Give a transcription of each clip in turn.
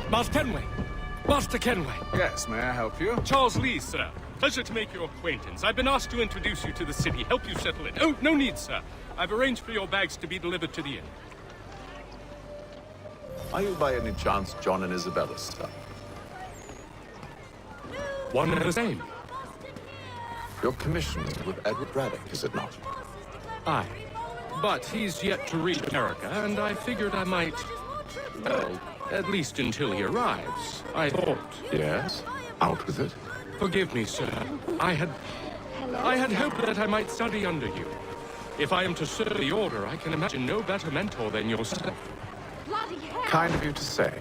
Master Kenway! Master Kenway! Yes, may I help you? Charles Lee, sir. Pleasure to make your acquaintance. I've been asked to introduce you to the city, help you settle in. Oh, no need, sir. I've arranged for your bags to be delivered to the inn. Are you by any chance John and Isabella's son? One and the same. Your commission is with Edward Braddock, is it not? Aye. But he's yet to reach America, and I figured I might... Well, at least until he arrives, I thought. Yes? Out with it? Forgive me, sir. I had hoped that I might study under you. If I am to serve the Order, I can imagine no better mentor than yourself. Kind of you to say,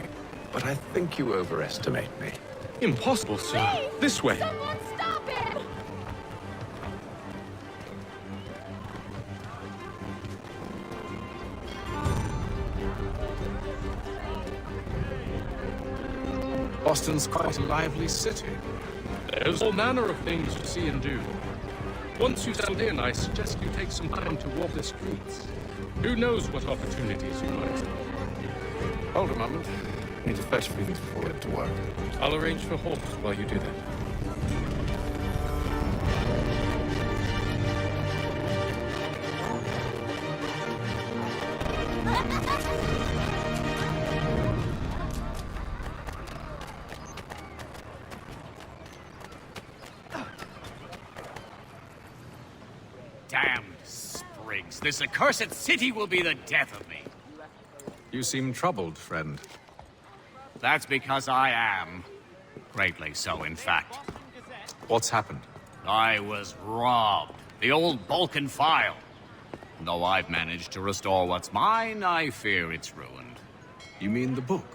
but I think you overestimate me. Impossible, sir. Hey! This way. Someone stop it! Boston's quite a lively city. There's all manner of things to see and do. Once you settle in, I suggest you take some time to walk the streets. Who knows what opportunities you might have. Hold a moment. Need to fetch things before we get to work. I'll arrange for horses while you do that. Damned sprigs. This accursed city will be the death of me. You seem troubled, friend. That's because I am. Greatly so, in fact. What's happened? I was robbed. The old Balkan file. Though I've managed to restore what's mine, I fear it's ruined. You mean the book?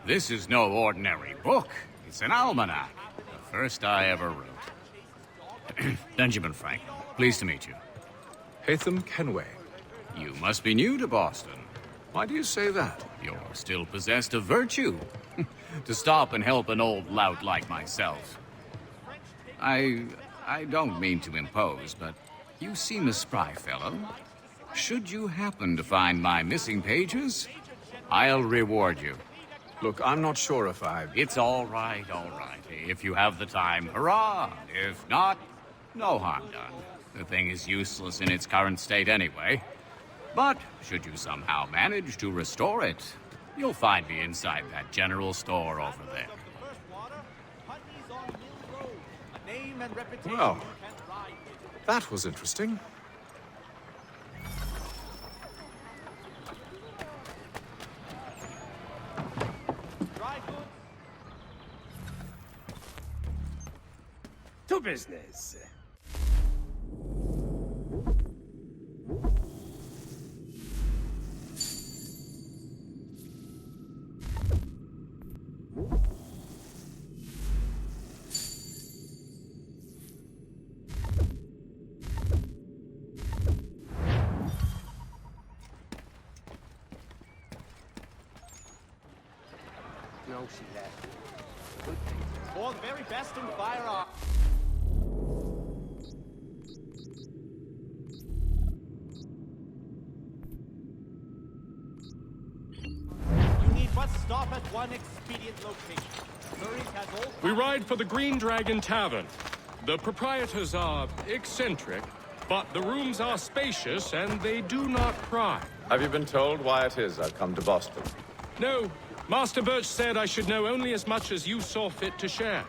This is no ordinary book. It's an almanac. The first I ever wrote. Benjamin Franklin, pleased to meet you. Haytham Kenway. You must be new to Boston. Why do you say that? You're still possessed of virtue. To stop and help an old lout like myself. I don't mean to impose, but you seem a spry fellow. Should you happen to find my missing pages, I'll reward you. Look, I'm not sure if I... It's all right, all right. If you have the time, hurrah! If not, no harm done. The thing is useless in its current state anyway. But should you somehow manage to restore it, you'll find me inside that general store over there. Well, that was interesting. To business. No, she left. Good thing. For the very best in firearms. You need but stop at one expedient location. Murray's has all... We ride for the Green Dragon Tavern. The proprietors are eccentric, but the rooms are spacious and they do not pry. Have you been told why it is I've come to Boston? No, Master Birch said I should know only as much as you saw fit to share.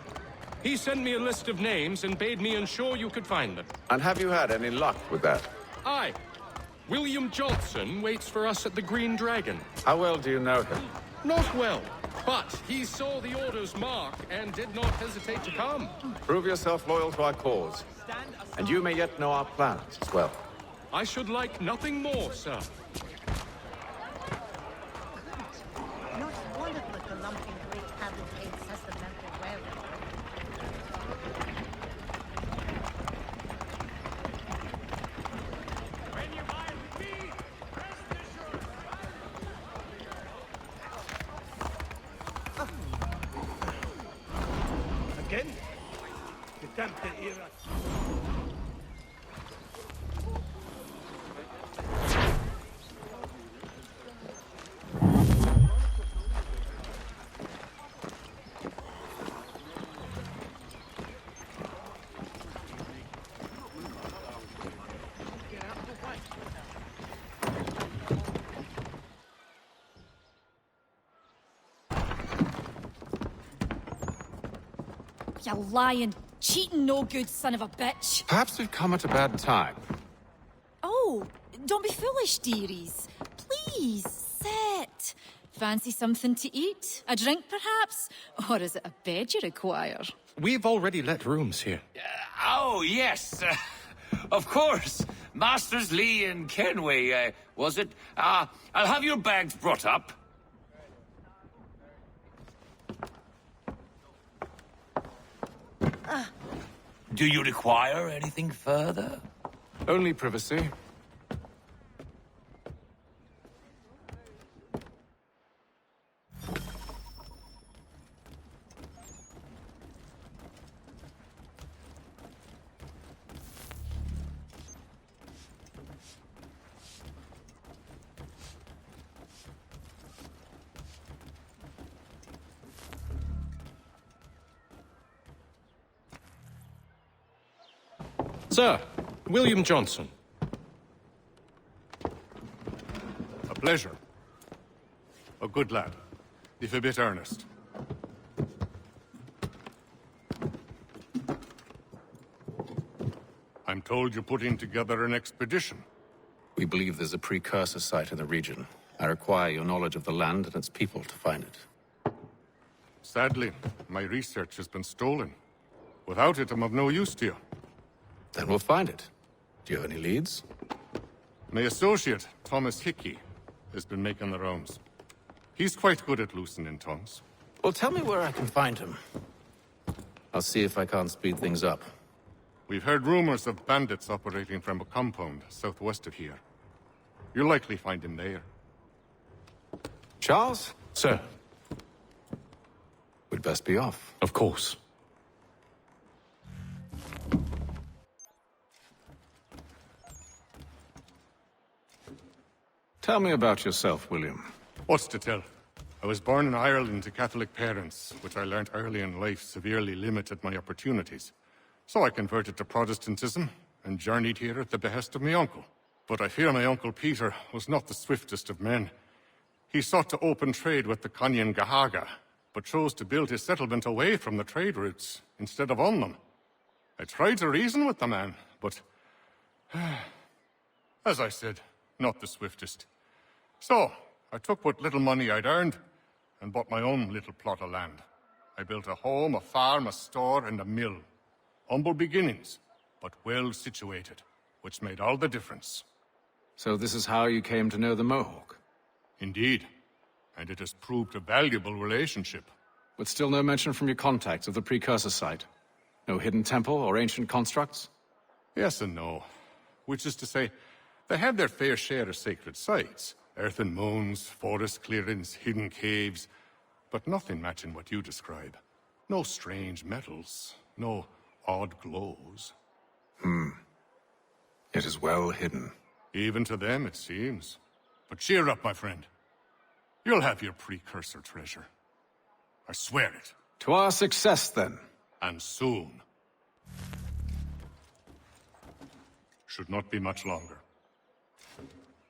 He sent me a list of names and bade me ensure you could find them. And have you had any luck with that? Aye. William Johnson waits for us at the Green Dragon. How well do you know him? Not well, but he saw the Order's mark and did not hesitate to come. Prove yourself loyal to our cause. And you may yet know our plans as well. I should like nothing more, sir. Not wonderful Columbian great having ancestor mental wearing. When you buy with me, rest assured. Again? The Temple era. You lying, cheating, no good son of a bitch. Perhaps we've come at a bad time. Oh, don't be foolish, dearies. Please, sit. Fancy something to eat? A drink, perhaps? Or is it a bed you require? We've already let rooms here. Oh, yes. Of course. Masters Lee and Kenway, was it? I'll have your bags brought up. Do you require anything further? Only privacy. Sir, William Johnson. A pleasure. A good lad, if a bit earnest. I'm told you're putting together an expedition. We believe there's a precursor site in the region. I require your knowledge of the land and its people to find it. Sadly, my research has been stolen. Without it, I'm of no use to you. Then we'll find it. Do you have any leads? My associate, Thomas Hickey, has been making the rounds. He's quite good at loosening tongues. Well, tell me where I can find him. I'll see if I can't speed things up. We've heard rumors of bandits operating from a compound southwest of here. You'll likely find him there. Charles? Sir, We'd best be off. of course. Tell me about yourself, William. What's to tell? I was born in Ireland to Catholic parents, which I learnt early in life severely limited my opportunities. So I converted to Protestantism and journeyed here at the behest of my uncle. But I fear my uncle Peter was not the swiftest of men. He sought to open trade with the Colonial, but chose to build his settlement away from the trade routes instead of on them. I tried to reason with the man, but as I said, not the swiftest. So, I took what little money I'd earned and bought my own little plot of land. I built a home, a farm, a store, and a mill. Humble beginnings, but well situated, which made all the difference. So this is how you came to know the Mohawk? Indeed, and it has proved a valuable relationship. With still no mention from your contacts of the precursor site? No hidden temple or ancient constructs? Yes and no. Which is to say, they have their fair share of sacred sites. Earthen mounds, forest clearings, hidden caves, but nothing matching what you describe. No strange metals, no odd glows. It is well hidden. Even to them, it seems. But cheer up, my friend. You'll have your precursor treasure. I swear it. To our success, then. And soon. Should not be much longer.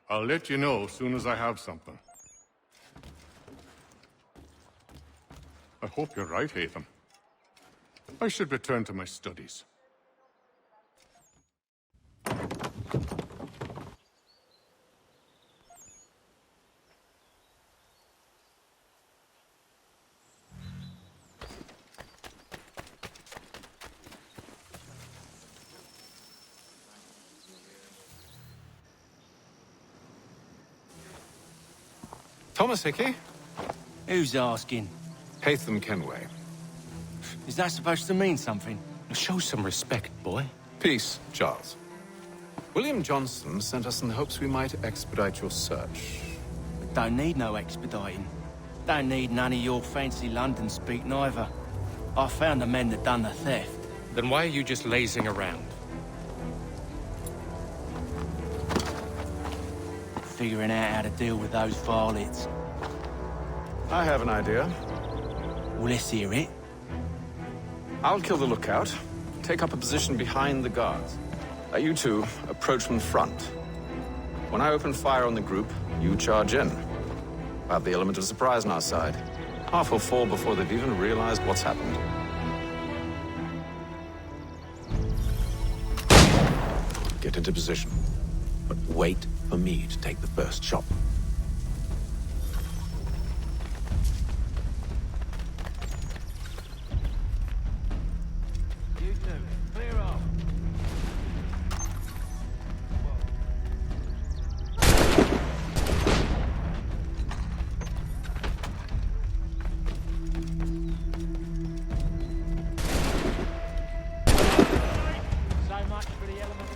I'll let you know as soon as I have something. I hope you're right, Haytham. I should return to my studies. Thomas Hickey? Who's asking? Haytham Kenway. Is that supposed to mean something? Show some respect, boy. Peace, Charles. William Johnson sent us in the hopes we might expedite your search. Don't need no expediting. Don't need none of your fancy London speak neither. I found the men that done the theft. Then why are you just lazing around? Figuring out how to deal with those varlets. I have an idea. Well, let's hear it. I'll kill the lookout, take up a position behind the guards. You two approach from the front. When I open fire on the group, you charge in. We'll have the element of surprise on our side. Half will fall before they've even realized what's happened. Get into position. But wait for me to take the first shot. You two, clear off. So much for the element of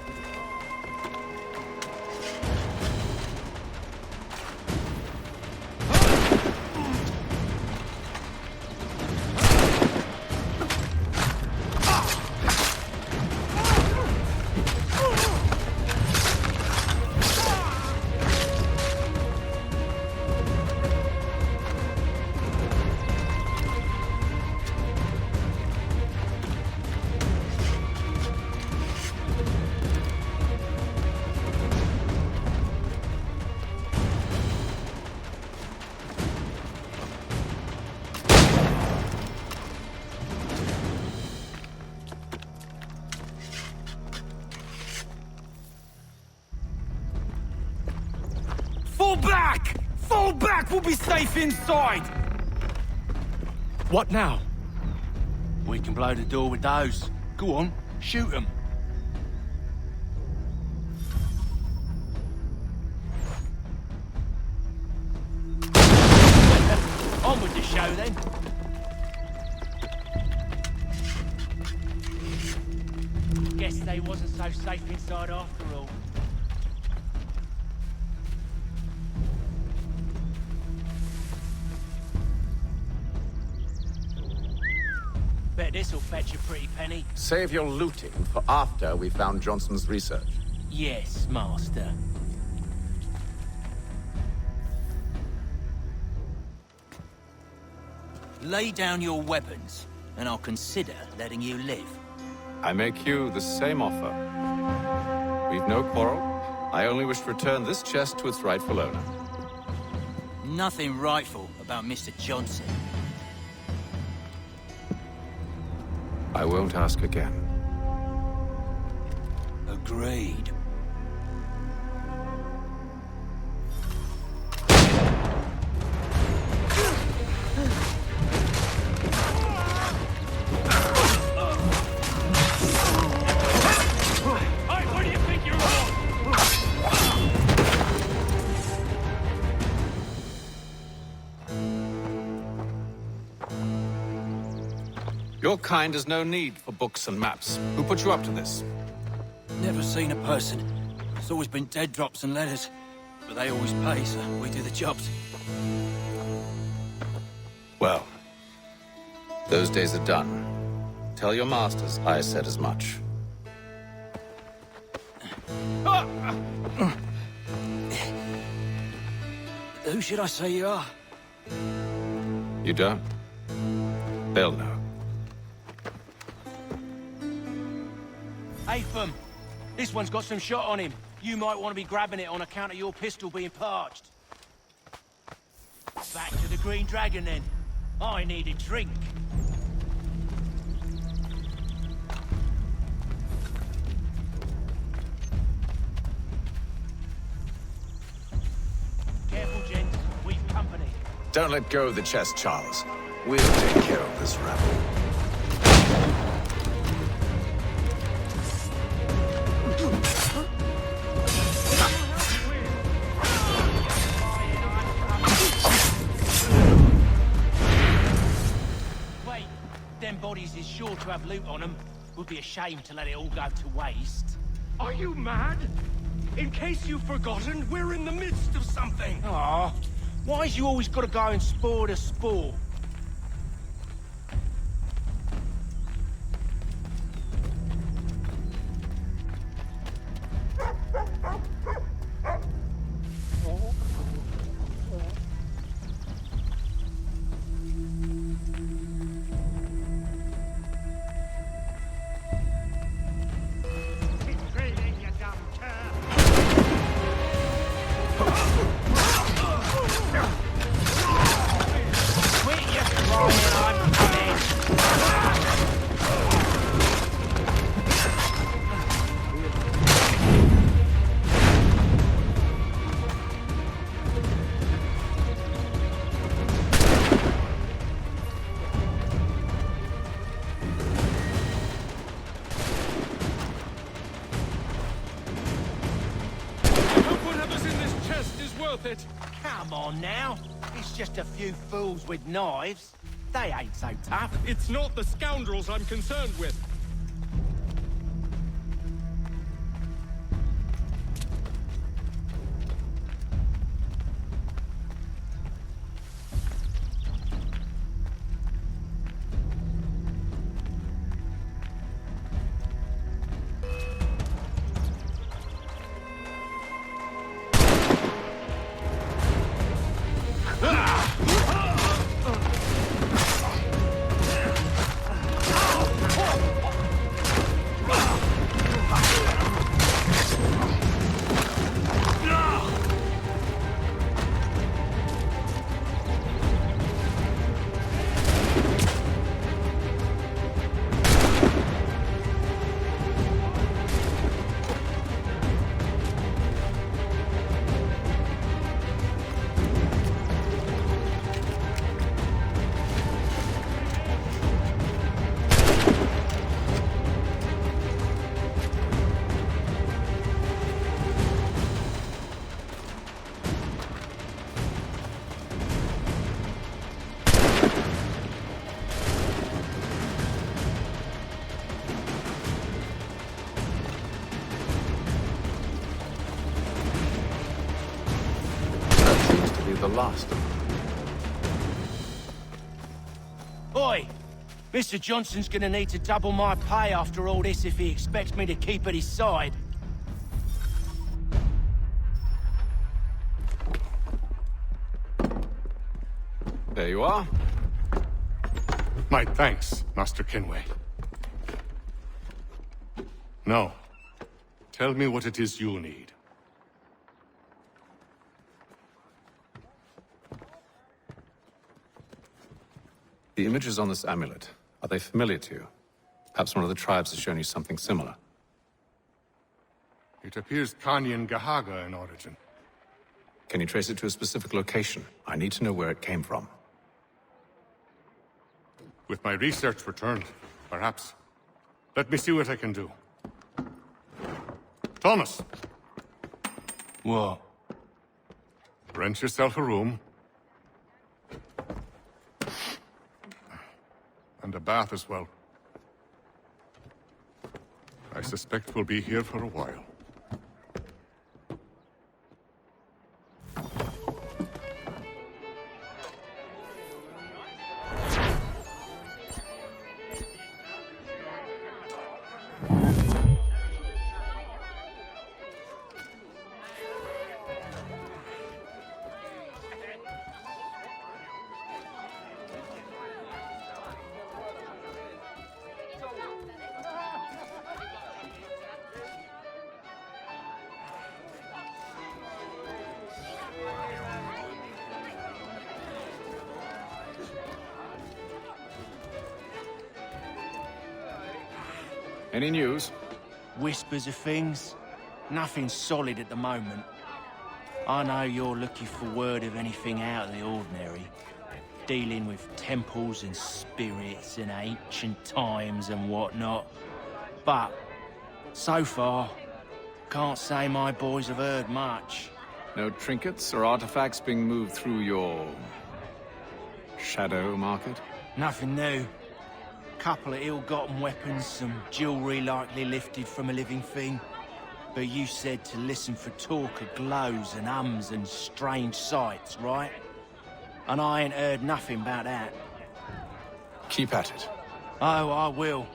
Fall back! Fall back! We'll be safe inside! What now? We can blow the door with those. Go on, shoot them. On with the show then. Guess they wasn't so safe inside after all. Bet this'll fetch a pretty penny. Save your looting for after we found Johnson's research. Yes, Master. Lay down your weapons, and I'll consider letting you live. I make you the same offer. We've no quarrel. I only wish to return this chest to its rightful owner. Nothing rightful about Mr. Johnson. I won't ask again. Agreed. Your kind has no need for books and maps. Who put you up to this? Never seen a person. It's always been dead drops and letters. But they always pay, so we do the jobs. Well, those days are done. Tell your masters I said as much. Who should I say you are? You don't? They'll know. Haytham, this one's got some shot on him. You might want to be grabbing it on account of your pistol being parched. Back to the Green Dragon, then. I need a drink. Careful, gents. We've company. Don't let go of the chest, Charles. We'll take care of this rabble. Wait, them bodies is sure to have loot on them. Would be a shame to let it all go to waste. Are you mad? In case you've forgotten, we're in the midst of something. Aw, why's you always gotta go and spoil the sport? Quick! worth it. Come on now. It's just a few fools with knives. They ain't so tough. It's not the scoundrels I'm concerned with. The last of them. Oi! Mr. Johnson's gonna need to double my pay after all this if he expects me to keep at his side. There you are. My thanks, Master Kenway. Now, tell me what it is you'll need. The images on this amulet, are they familiar to you? Perhaps one of the tribes has shown you something similar. It appears Kanyan Gahaga in origin. Can you trace it to a specific location? I need to know where it came from. With my research returned, perhaps. Let me see what I can do. Thomas! What? Rent yourself a room. And a bath as well. I suspect we'll be here for a while. Any news? Whispers of things. Nothing solid at the moment. I know you're looking for word of anything out of the ordinary. Dealing with temples and spirits and ancient times and whatnot. But, so far, can't say my boys have heard much. No trinkets or artifacts being moved through your... shadow market? Nothing new. Couple of ill-gotten weapons, some jewelry likely lifted from a living thing. But you said to listen for talk of glows and ums and strange sights, right? And I ain't heard nothing about that. Keep at it. Oh, I will.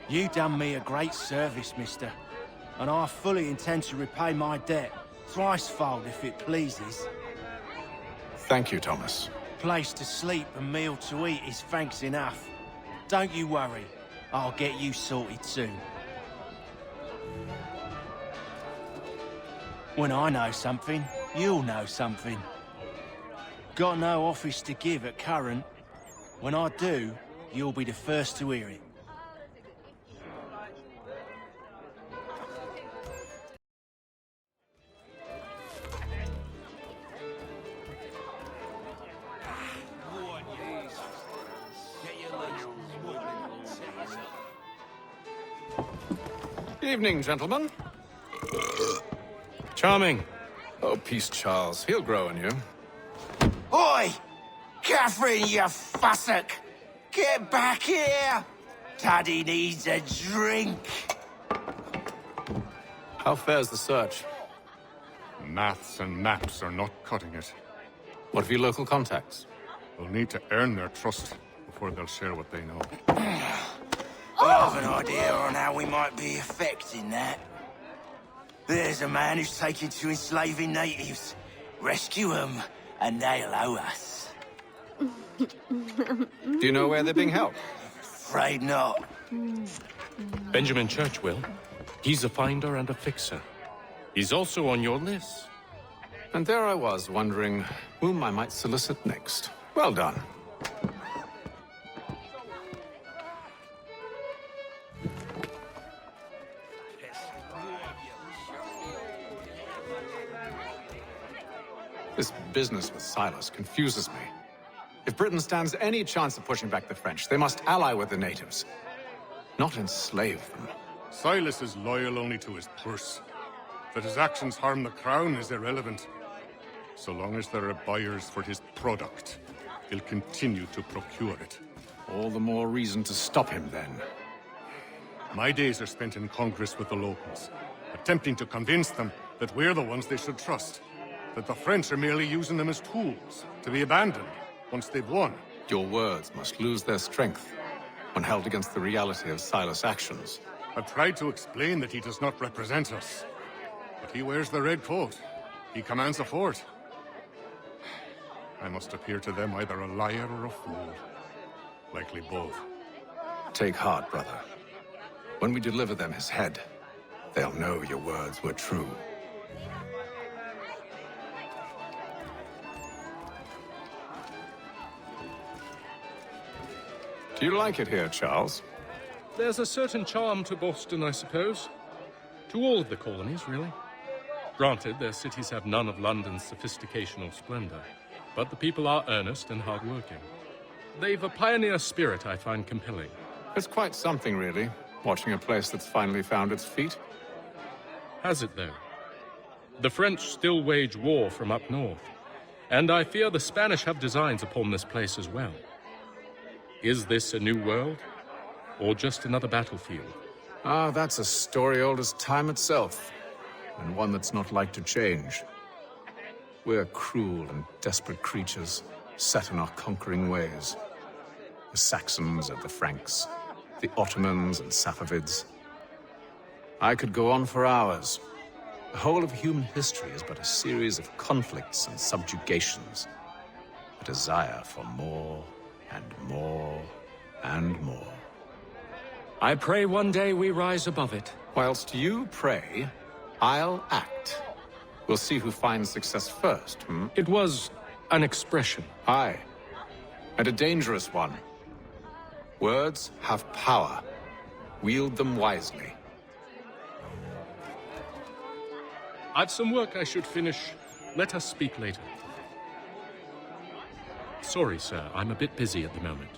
You done me a great service, mister. And I fully intend to repay my debt. Thricefold, if it pleases. Thank you, Thomas. Place to sleep and meal to eat is thanks enough. Don't you worry. I'll get you sorted soon. When I know something, you'll know something. Got no office to give at current. When I do, you'll be the first to hear it. Evening, gentlemen. Charming. Oh, peace, Charles. He'll grow on you. Oi! Catherine, you fussock! Get back here! Daddy needs a drink! How fares the search? Maths and maps are not cutting it. What of your local contacts? We'll need to earn their trust before they'll share what they know. I have an idea on how we might be affecting that. There's a man who's taken to enslaving natives. Rescue them, and they'll owe us. Do you know where they're being held? Afraid not. Benjamin Church will. He's a finder and a fixer. He's also on your list. And there I was, wondering whom I might solicit next. Well done. This business with Silas confuses me. If Britain stands any chance of pushing back the French, they must ally with the natives, not enslave them. Silas is loyal only to his purse. That his actions harm the crown is irrelevant. So long as there are buyers for his product, he'll continue to procure it. All the more reason to stop him, then. My days are spent in Congress with the locals, attempting to convince them that we're the ones they should trust. That the French are merely using them as tools, to be abandoned once they've won. Your words must lose their strength when held against the reality of Silas' actions. I've tried to explain that he does not represent us. But he wears the red coat. He commands the fort. I must appear to them either a liar or a fool. Likely both. Take heart, brother. When we deliver them his head, they'll know your words were true. Do you like it here, Charles? There's a certain charm to Boston, I suppose. To all of the colonies, really. Granted, their cities have none of London's sophistication or splendor, but the people are earnest and hardworking. They've a pioneer spirit I find compelling. It's quite something, really, watching a place that's finally found its feet. Has it, though? The French still wage war from up north, and I fear the Spanish have designs upon this place as well. Is this a new world, or just another battlefield? Ah, that's a story old as time itself, and one that's not like to change. We're cruel and desperate creatures, set in our conquering ways. The Saxons and the Franks, the Ottomans and Safavids. I could go on for hours. The whole of human history is but a series of conflicts and subjugations. A desire for more and more and more. I pray one day we rise above it. Whilst you pray, I'll act. We'll see who finds success first, hmm? It was an expression. Aye, and a dangerous one. Words have power. Wield them wisely. I've some work I should finish. Let us speak later. Sorry, sir. I'm a bit busy at the moment.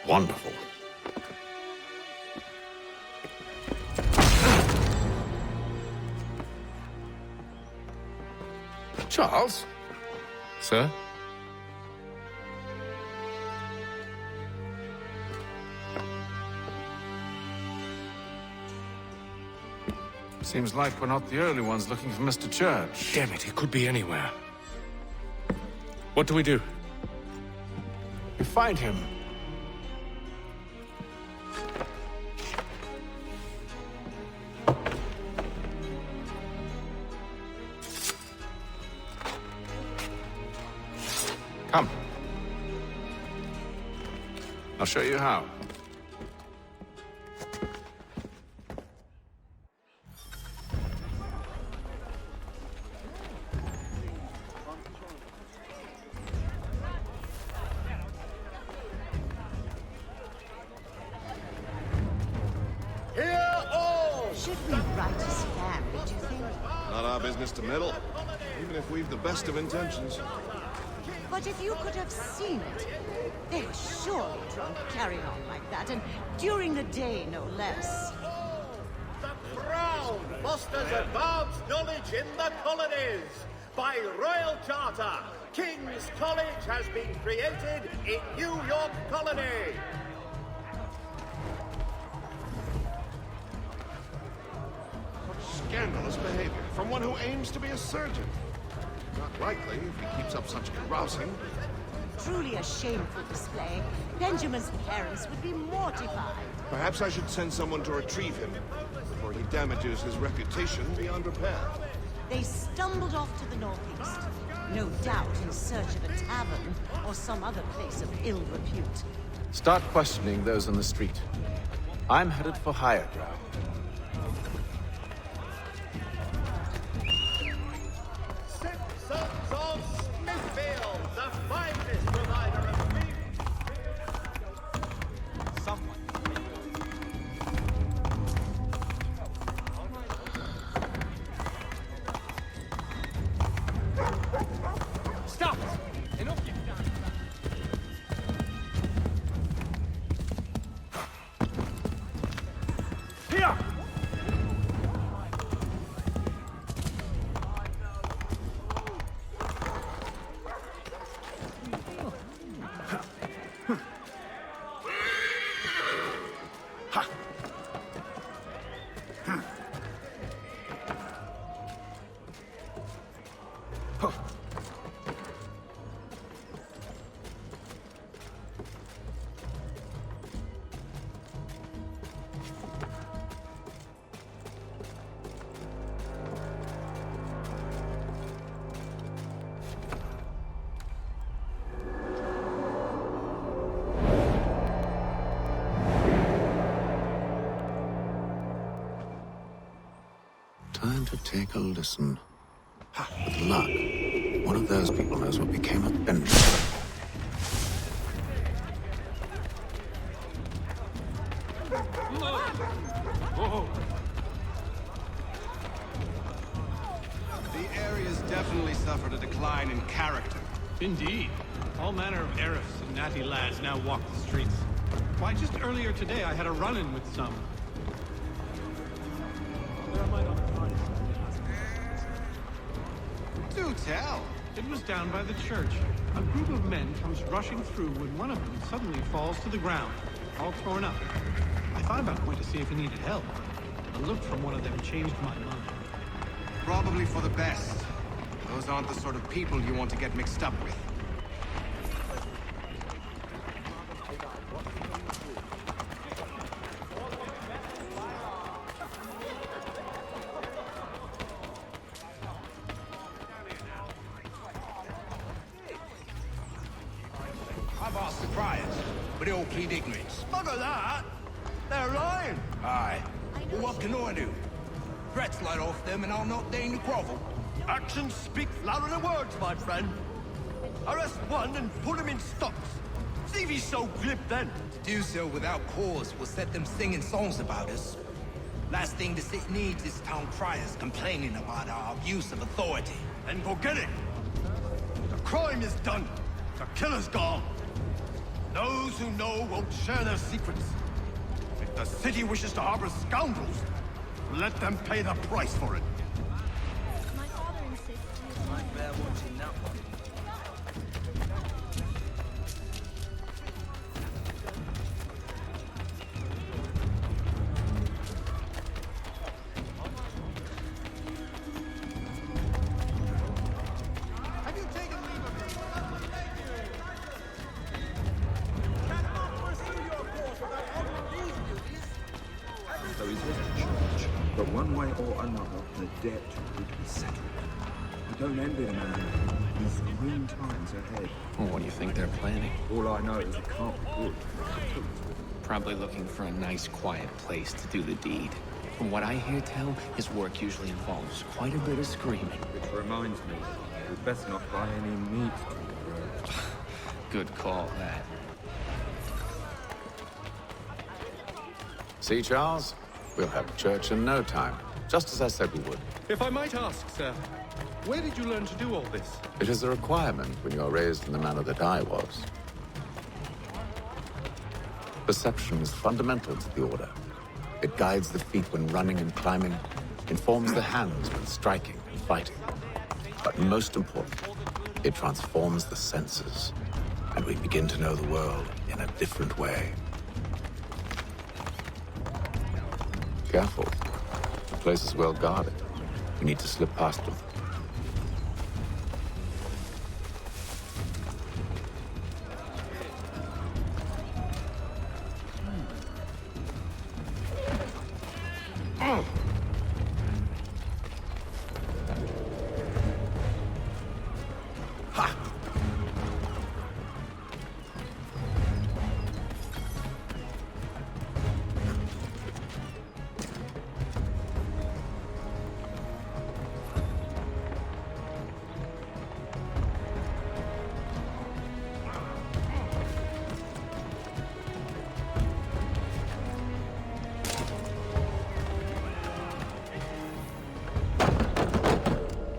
Wonderful. Charles? Sir? Seems like we're not the early ones looking for Mr. Church. Damn it, he could be anywhere. What do we do? We find him. I'll show you how. Hear all! Should we write a scam, do you think? Not our business to meddle, even if we've the best of intentions. But if you could have seen it, they were surely drunk carrying on like that, and during the day, no less. The Crown fosters advanced knowledge in the colonies. By royal charter, King's College has been created in New York Colony. Scandalous behavior from one who aims to be a surgeon. Not likely if he keeps up such carousing. Truly a shameful display. Benjamin's parents would be mortified. Perhaps I should send someone to retrieve him before he damages his reputation beyond repair. They stumbled off to the northeast, no doubt in search of a tavern or some other place of ill repute. Start questioning those on the street. I'm headed for higher ground. Citizens of Smithfield, the finest provider of beef. Someone. Stop! Enough! Here! Time to take a listen. With luck, one of those people knows what became of Benjamin. The area's definitely suffered a decline in character. Indeed. All manner of Arifs and natty lads now walk the streets. Why, just earlier today I had a run-in with some. Where am I not finding? Do tell. It was down by the church. A group of men comes rushing through when one of them suddenly falls to the ground, all torn up. I thought about going to see if he needed help. A look from one of them changed my mind. Probably for the best. Those aren't the sort of people you want to get mixed up with. I've asked the criers, but they all plead ignorance. Bugger that! They're lying! Aye. Well, what can I do? Threats light off them and I'll not deign to grovel. Actions speak louder than words, my friend. Arrest one and put him in stocks. See if he's so glib then. To do so without cause will set them singing songs about us. Last thing the city needs is town criers complaining about our abuse of authority. Then go get it. The crime is done. The killer's gone. Those who know won't share their secrets. If the city wishes to harbor scoundrels, let them pay the price for it. My father insists. Might bear watching that one. Have you taken leave of him? There is yet a church, but one way or another, the debt would be settled. I don't envy the man. There's grim times ahead. Well, what do you think they're planning? All I know is it can't be good. Probably looking for a nice, quiet place to do the deed. From what I hear tell, his work usually involves quite a bit of screaming. Which reminds me, we'd best not buy any meat to Good call, that. See, Charles? We'll have church in no time, just as I said we would. If I might ask, sir, where did you learn to do all this? It is a requirement when you are raised in the manner that I was. Perception is fundamental to the Order. It guides the feet when running and climbing, informs the hands when striking and fighting. But most important, it transforms the senses, and we begin to know the world in a different way. Careful. The place is well guarded. We need to slip past them.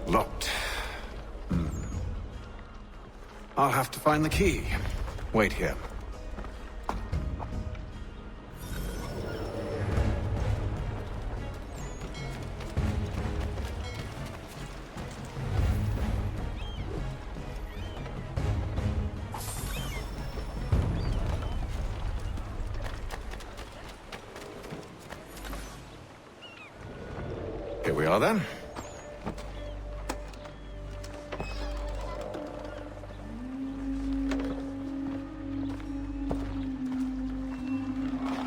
Locked. I'll have to find the key. Wait here. Here we are then.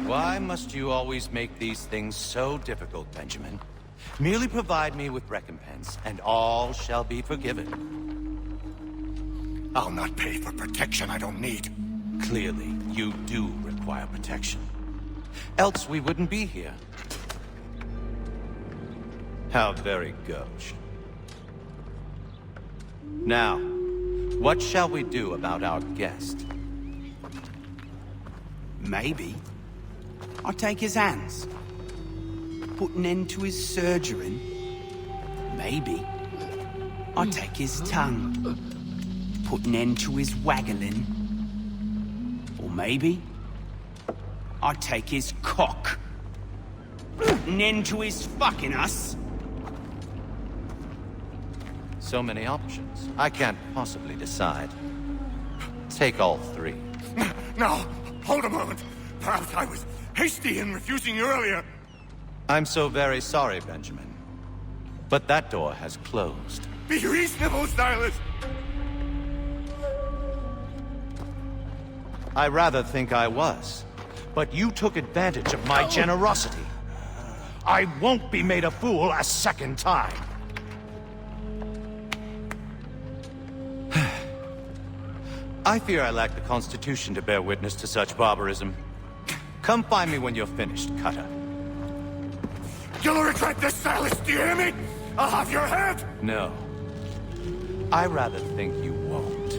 Why must you always make these things so difficult, Benjamin? Merely provide me with recompense, and all shall be forgiven. I'll not pay for protection I don't need. Clearly, you do require protection. Else we wouldn't be here. How very gauche. Now, what shall we do about our guest? Maybe I'll take his hands. Put an end to his surgery. Maybe I'll take his tongue. Put an end to his waggling. Or maybe I'll take his cock. Put an end to his fucking us. So many options. I can't possibly decide. Take all three. No, hold a moment. Perhaps I was hasty in refusing you earlier. I'm so very sorry, Benjamin. But that door has closed. Be reasonable, Silas! I rather think I was. But you took advantage of my generosity. I won't be made a fool a second time. I fear I lack the constitution to bear witness to such barbarism. Come find me when you're finished, Cutter. You'll regret this, Silas, do you hear me? I'll have your head! No. I rather think you won't.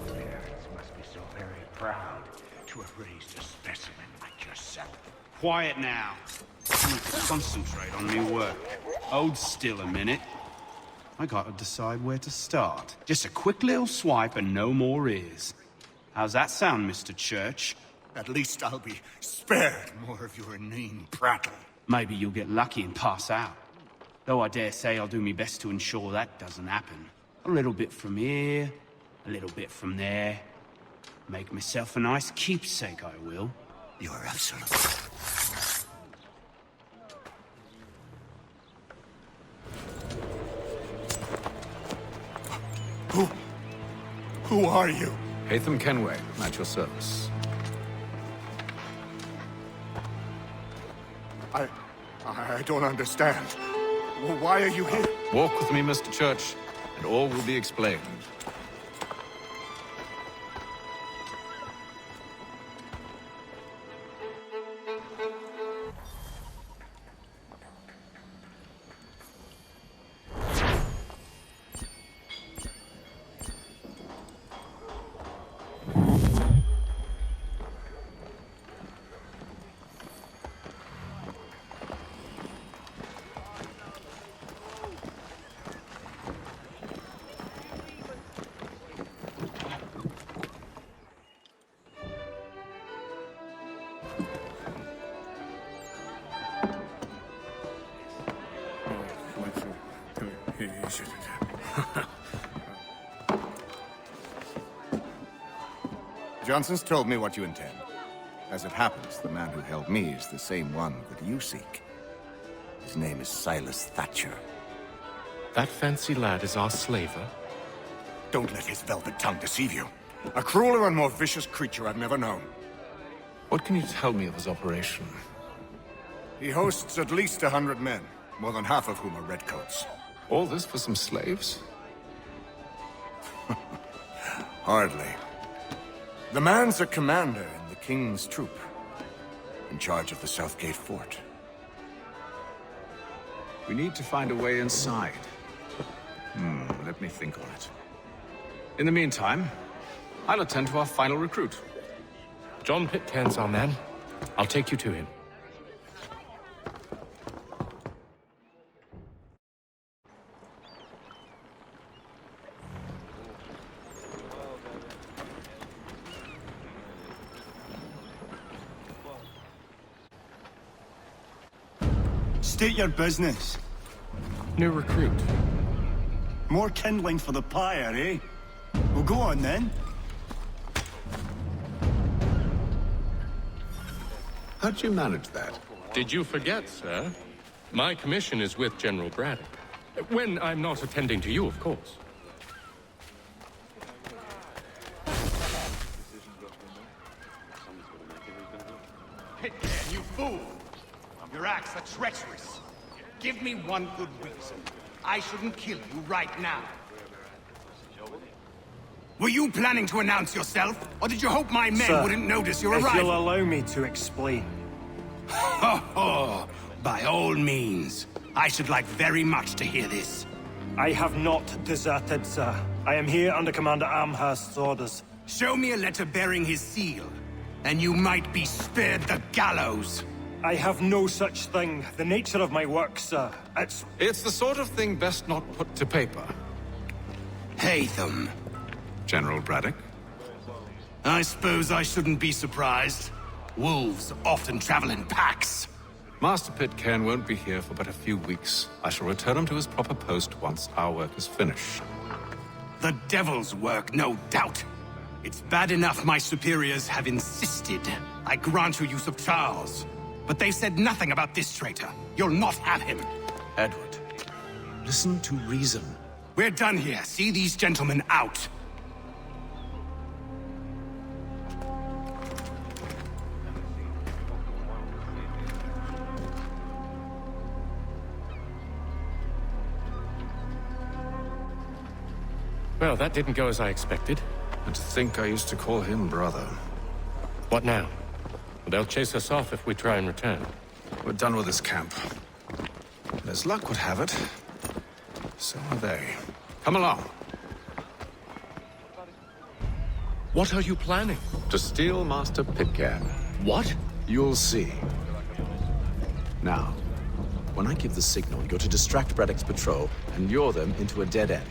Parents must be so very proud to have raised a specimen like yourself. Quiet now. I need to concentrate on me work. Hold still a minute. I gotta decide where to start. Just a quick little swipe and no more is. How's that sound, Mr. Church? At least I'll be spared more of your inane prattle. Maybe you'll get lucky and pass out. Though I dare say I'll do my best to ensure that doesn't happen. A little bit from here, a little bit from there. Make myself a nice keepsake, I will. You're absolute. Who are you? Haytham Kenway, at your service. I don't understand. Well, why are you here? Walk with me, Mr. Church, and all will be explained. Johnson's told me what you intend. As it happens, the man who held me is the same one that you seek. His name is Silas Thatcher. That fancy lad is our slaver? Don't let his velvet tongue deceive you. A crueler and more vicious creature I've never known. What can you tell me of his operation? He hosts at least 100 men, more than half of whom are redcoats. All this for some slaves? Hardly. The man's a commander in the King's troop, in charge of the Southgate fort. We need to find a way inside. Let me think on it. In the meantime, I'll attend to our final recruit. John Pitcairn's our man. I'll take you to him. State your business. New recruit. More kindling for the pyre, eh? Well, go on then. How'd you manage that? Did you forget, sir? My commission is with General Braddock. When I'm not attending to you, of course. Pitcairn, you fool! Your acts are treacherous. Give me one good reason. I shouldn't kill you right now. Were you planning to announce yourself? Or did you hope my men wouldn't notice your arrival? If you'll allow me to explain. Ho ho! By all means. I should like very much to hear this. I have not deserted, sir. I am here under Commander Amherst's orders. Show me a letter bearing his seal, and you might be spared the gallows. I have no such thing. The nature of my work, sir, It's the sort of thing best not put to paper. Haytham. General Braddock? I suppose I shouldn't be surprised. Wolves often travel in packs. Master Pitcairn won't be here for but a few weeks. I shall return him to his proper post once our work is finished. The devil's work, no doubt. It's bad enough my superiors have insisted I grant you use of Charles. But they said nothing about this traitor. You'll not have him. Edward, listen to reason. We're done here. See these gentlemen out. Well, that didn't go as I expected. And to think I used to call him brother. What now? Well, they'll chase us off if we try and return. We're done with this camp. And as luck would have it, so are they. Come along. What are you planning? To steal Master Pitcairn. What? You'll see. Now, when I give the signal, you're to distract Braddock's patrol and lure them into a dead end.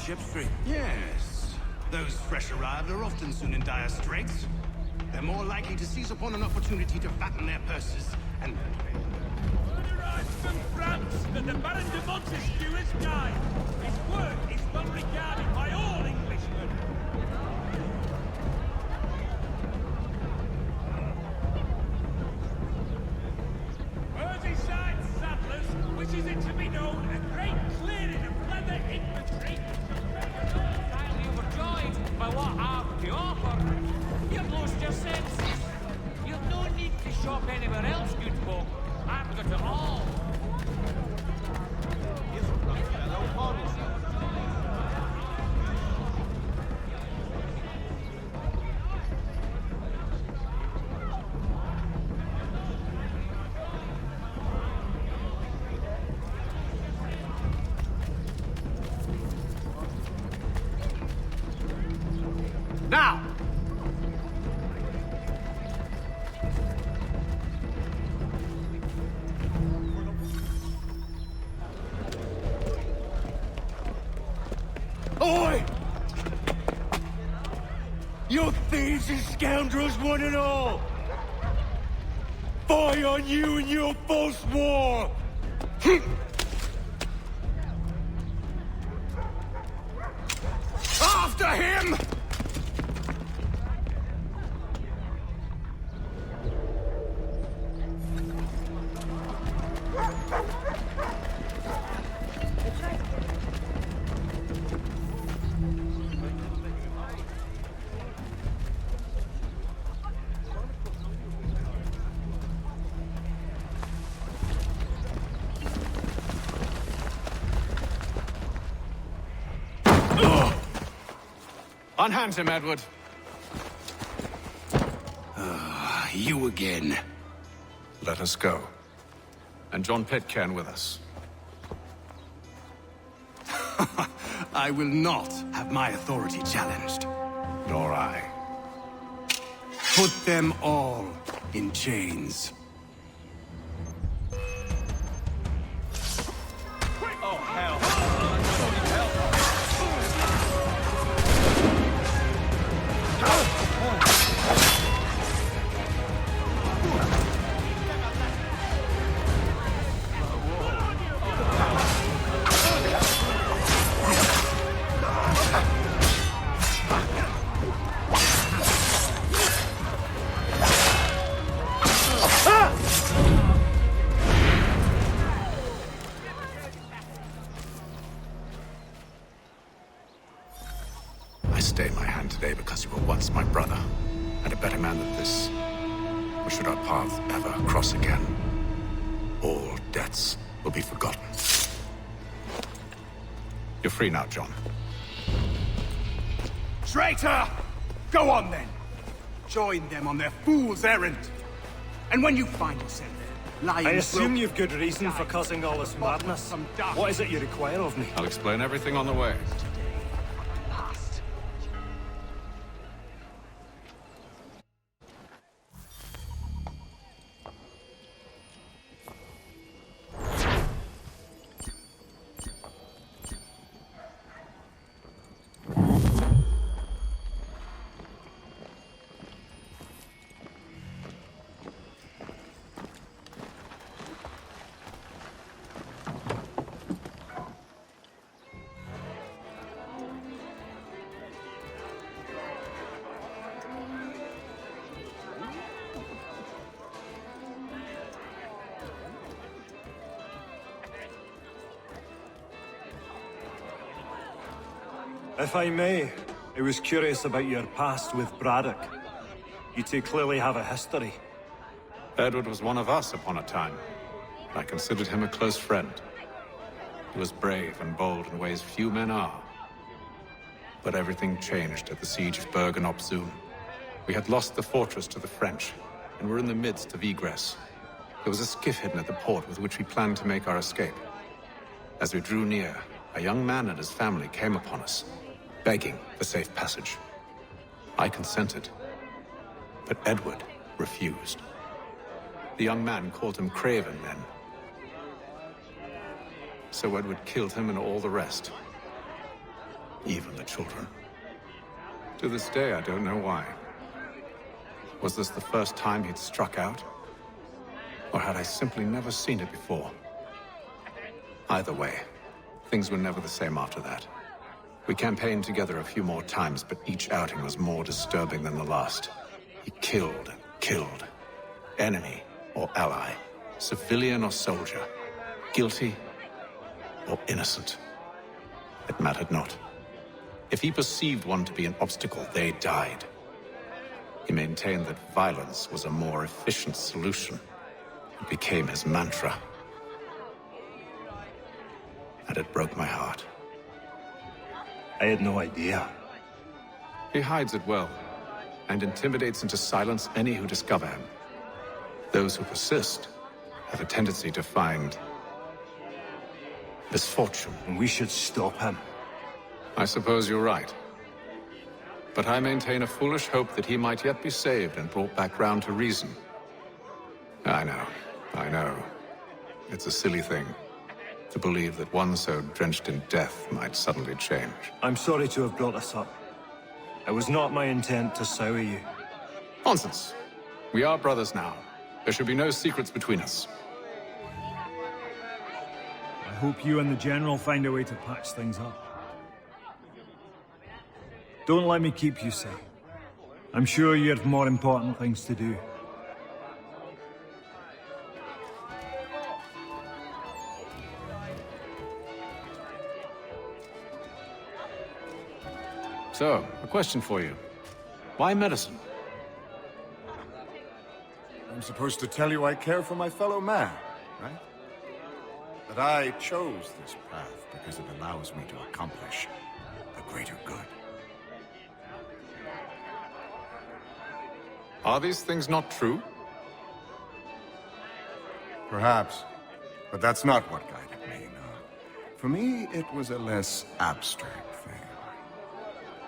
Ship Street? Yes. Those fresh arrived are often soon in dire straits. They're more likely to seize upon an opportunity to fatten their purses and... From France that the Baron de Montesquieu is died. His work is well regarded by all Englishmen. wishes it to be known, a great clearing of leather infantry. Highly overjoyed by what I have to offer. You've lost your senses. You've no need to shop anywhere else, good folk. I've got it all. Now! Oi! You thieves and scoundrels, one and all! Fie on you and your false war! After him! Unhand him, Edward. You again. Let us go. And John Pitcairn with us. I will not have my authority challenged. Nor I. Put them all in chains. Oh, hell. I stay my hand today because you were once my brother, and a better man than this. Or should our paths ever cross again, all debts will be forgotten. You're free now, John. Traitor! Go on then. Join them on their fool's errand. And when you find yourself lying... I assume you've good reason for causing all this madness. What is it you require of me? I'll explain everything on the way. If I may, I was curious about your past with Braddock. You two clearly have a history. Edward was one of us upon a time. I considered him a close friend. He was brave and bold in ways few men are. But everything changed at the siege of Bergen-op-Zoom. We had lost the fortress to the French, and were in the midst of egress. There was a skiff hidden at the port with which we planned to make our escape. As we drew near, a young man and his family came upon us, begging for safe passage. I consented, but Edward refused. The young man called him Craven then. So Edward killed him and all the rest. Even the children. To this day, I don't know why. Was this the first time he'd struck out? Or had I simply never seen it before? Either way, things were never the same after that. We campaigned together a few more times, but each outing was more disturbing than the last. He killed and killed. Enemy or ally, civilian or soldier, guilty or innocent. It mattered not. If he perceived one to be an obstacle, they died. He maintained that violence was a more efficient solution. It became his mantra. And it broke my heart. I had no idea. He hides it well, and intimidates into silence any who discover him. Those who persist have a tendency to find misfortune. We should stop him. I suppose you're right. But I maintain a foolish hope that he might yet be saved and brought back round to reason. I know. It's a silly thing to believe that one so drenched in death might suddenly change. I'm sorry to have brought this up. It was not my intent to sour you. Nonsense. We are brothers now. There should be no secrets between us. I hope you and the General find a way to patch things up. Don't let me keep you, sir. I'm sure you have more important things to do. So, a question for you. Why medicine? I'm supposed to tell you I care for my fellow man, right? That I chose this path because it allows me to accomplish a greater good. Are these things not true? Perhaps. But that's not what guided me, no. For me, it was a less abstract thing.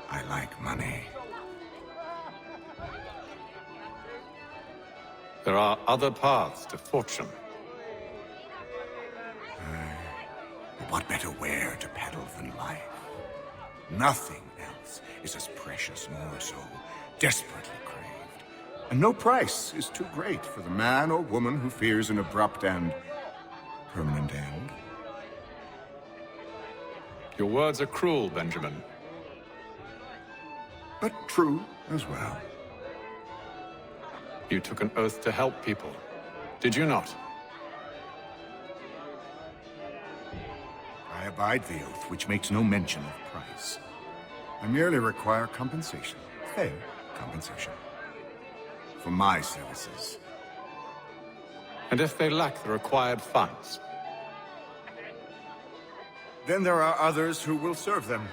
I like money. There are other paths to fortune. What better ware to peddle than life? Nothing else is as precious nor so desperately craved. And no price is too great for the man or woman who fears an abrupt and permanent end. Your words are cruel, Benjamin. But true as well. You took an oath to help people, did you not? I abide the oath, which makes no mention of price. I merely require compensation, fair compensation, for my services. And if they lack the required funds? Then there are others who will serve them.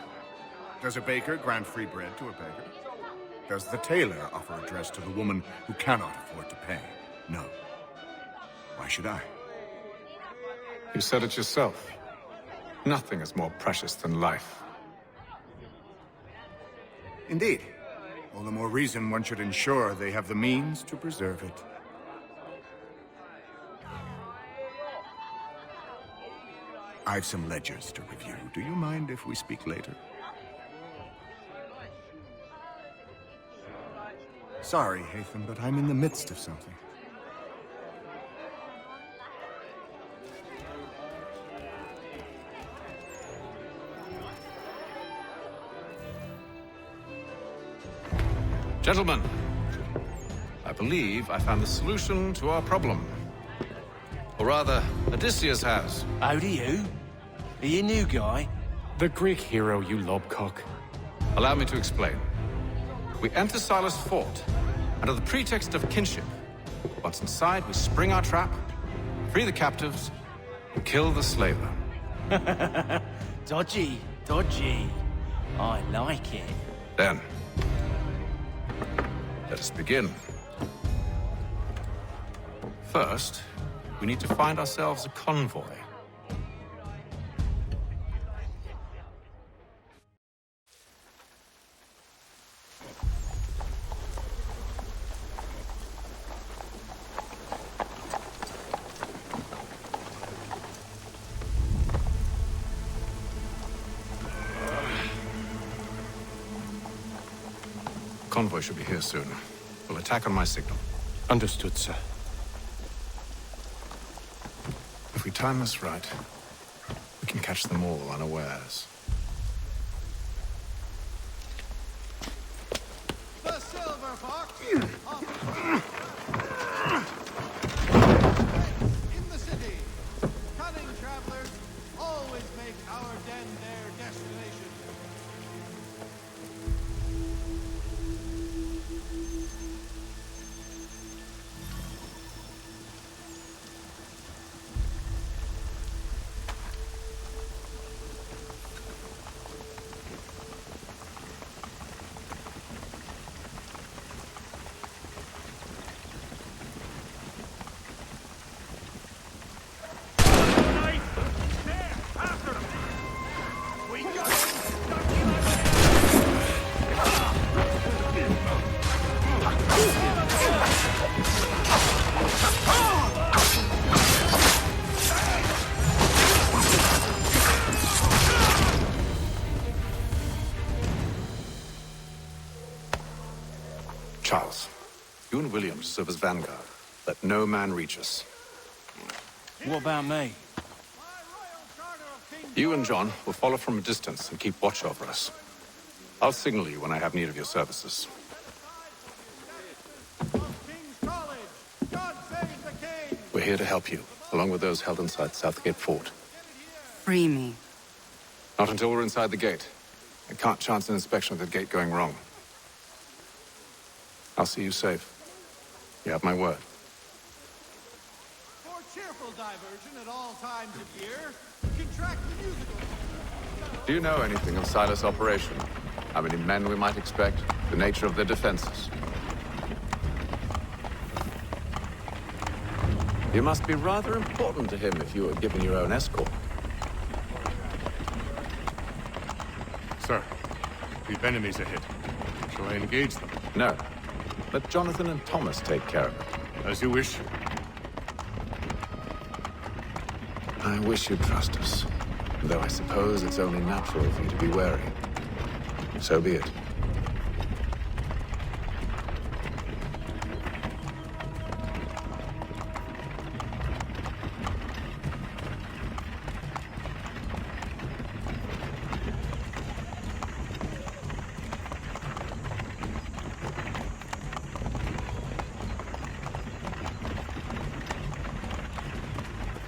Does a baker grant free bread to a beggar? Does the tailor offer a dress to the woman who cannot afford to pay? No. Why should I? You said it yourself. Nothing is more precious than life. Indeed. All the more reason one should ensure they have the means to preserve it. I've some ledgers to review. Do you mind if we speak later? Sorry, Haytham, but I'm in the midst of something. Gentlemen, I believe I found the solution to our problem. Or rather, Odysseus has. How do you? Are you new guy? The Greek hero, you lobcock. Allow me to explain. We enter Silas' fort, under the pretext of kinship. Once inside, we spring our trap, free the captives, and kill the slaver. Dodgy, dodgy. I like it. Then, let us begin. First, we need to find ourselves a convoy. Convoy should be here soon. We'll attack on my signal. Understood, sir. If we time this right, we can catch them all unawares. The Silver Fox! In the city, cunning travelers always make Our den, their destination. Charles, you and William serve as vanguard. Let no man reach us. What about me? You and John will follow from a distance and keep watch over us. I'll signal you when I have need of your services. We're here to help you, along with those held inside Southgate Fort. Free me. Not until we're inside the gate. I can't chance an inspection of the gate going wrong. I'll see you safe. You have my word. For cheerful diversion at all times of year, contract the musical. Do you know anything of Silas' operation? How many men we might expect? The nature of their defenses? You must be rather important to him if you were given your own escort. Sir, we've enemies ahead. Shall I engage them? No. Let Jonathan and Thomas take care of it. As you wish. I wish you'd trust us. Though I suppose it's only natural for you to be wary. So be it.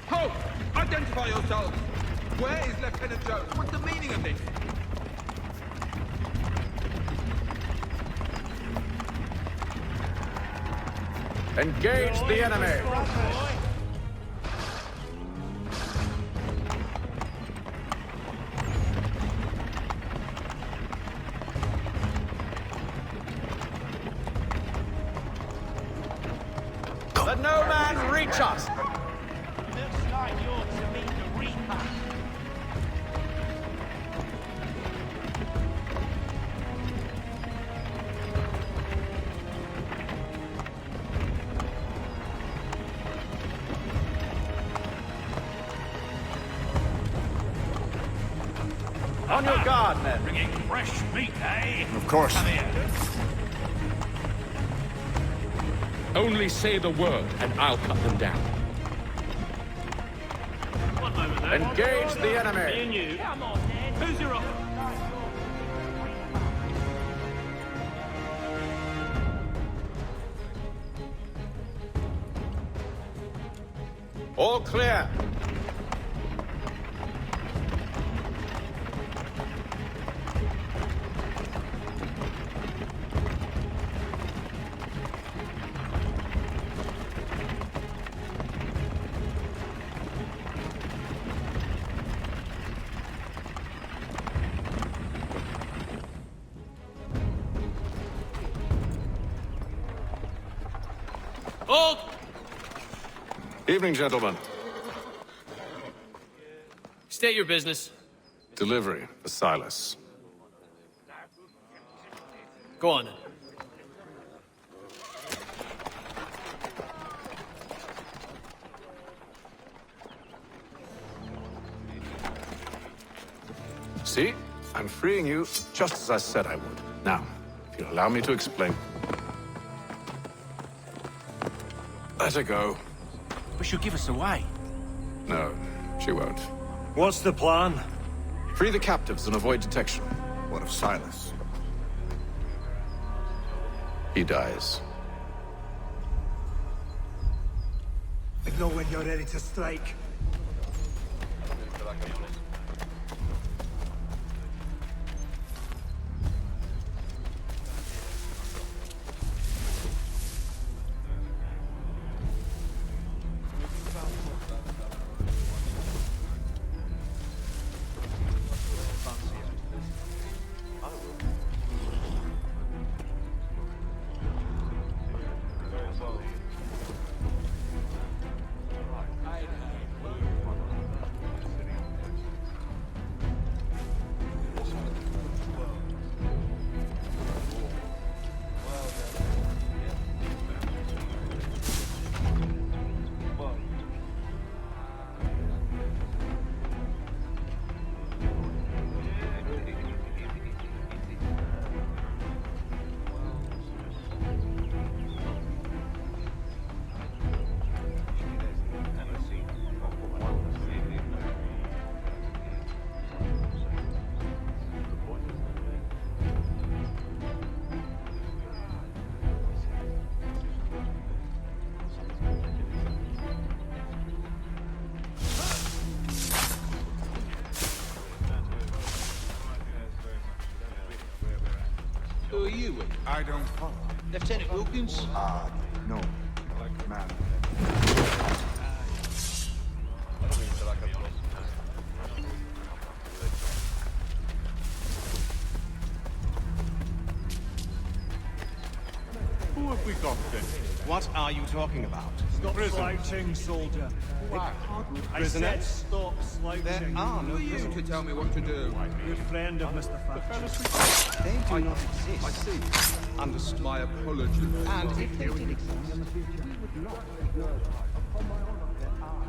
Halt! Identify yourselves! Where is Lieutenant Jones? What's the meaning of this? Engage the enemy! Let no man reach us! Looks like you're to meet the Reaper. On your guard, men! Bringing fresh meat, eh? Of course. Come here. Only say the word, and I'll cut them down. Engage the enemy! Me and you. Come on, then. Who's your offer? All clear! Hold! Evening, gentlemen. State your business. Delivery for Silas. Go on, then. See? I'm freeing you just as I said I would. Now, if you'll allow me to explain. Let her go. But she'll give us away. No, she won't. What's the plan? Free the captives and avoid detection. What of Silas? He dies. Know when you're ready to strike. we? I don't follow. Lieutenant Wilkins? No. Man. Who have we got then? What are you talking about? Stop slouching, soldier. Why? I said stop slouching. There are no Who are you to tell me what to do? Good friend of Mr. Thatcher. They do not exist. I see. Understood. My apologies. And if they did exist, we would not be good. Upon my honor, there are.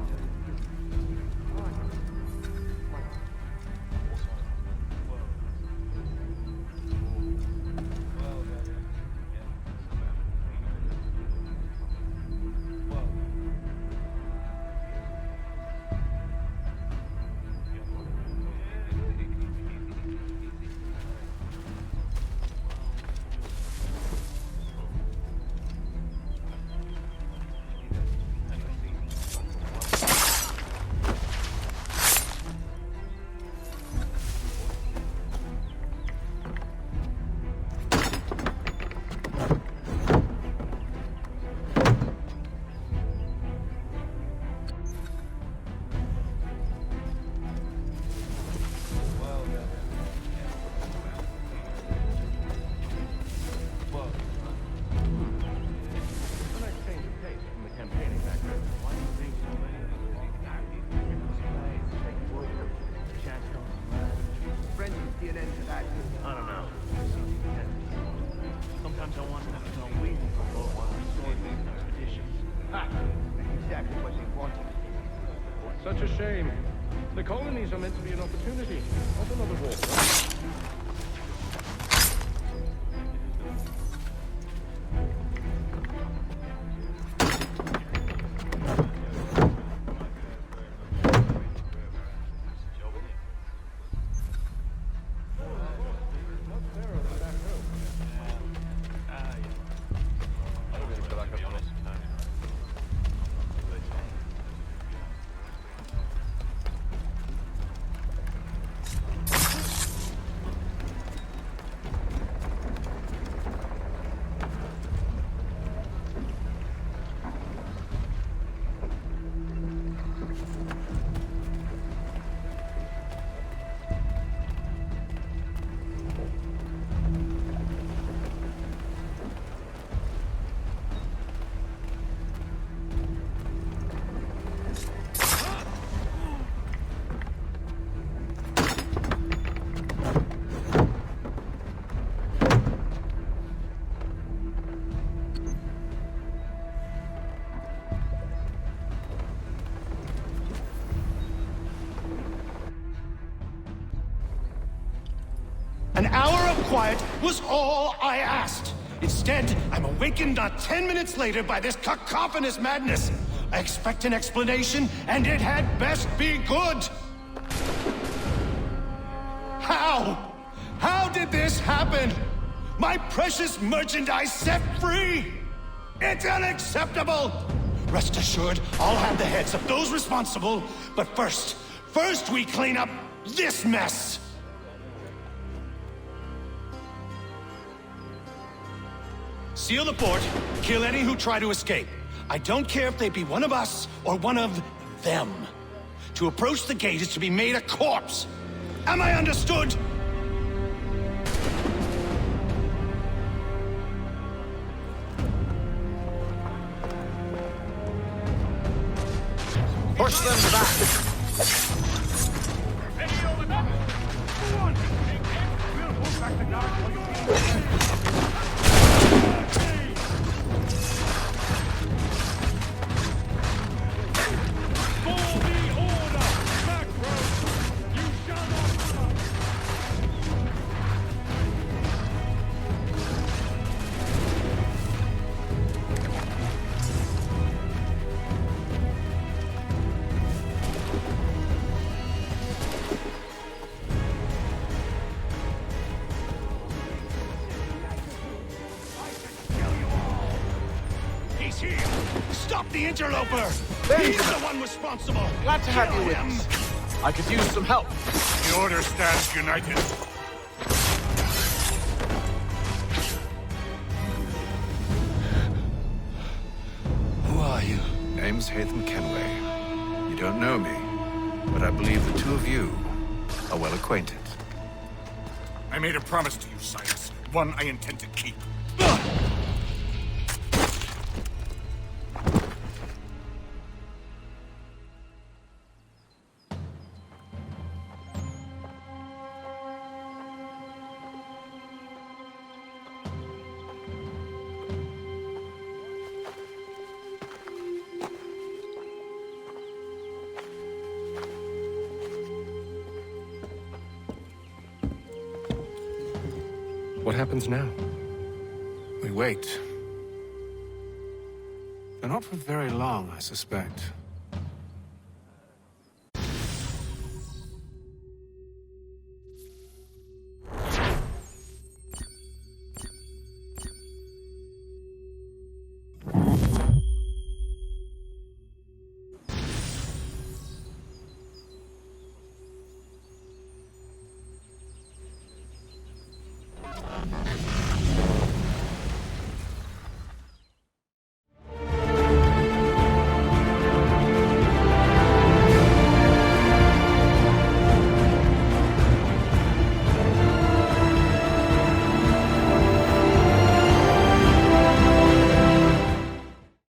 Such a shame. The colonies are meant to be an opportunity, not another war. An hour of quiet was all I asked. Instead, I'm awakened not 10 minutes later by this cacophonous madness. I expect an explanation, and it had best be good. How? How did this happen? My precious merchandise set free? It's unacceptable! Rest assured, I'll have the heads of those responsible, but first we clean up this mess! Seal the fort, kill any who try to escape. I don't care if they be one of us or one of them. To approach the gate is to be made a corpse. Am I understood? Push them back! Stop the interloper! He's the one responsible! Glad to have you with us. I could use some help. The Order stands united. are you? Name's Haytham Kenway. You don't know me, but I believe the two of you are well acquainted. I made a promise to you, Silas. One I intend to keep. What happens now? We wait. But not for very long, I suspect.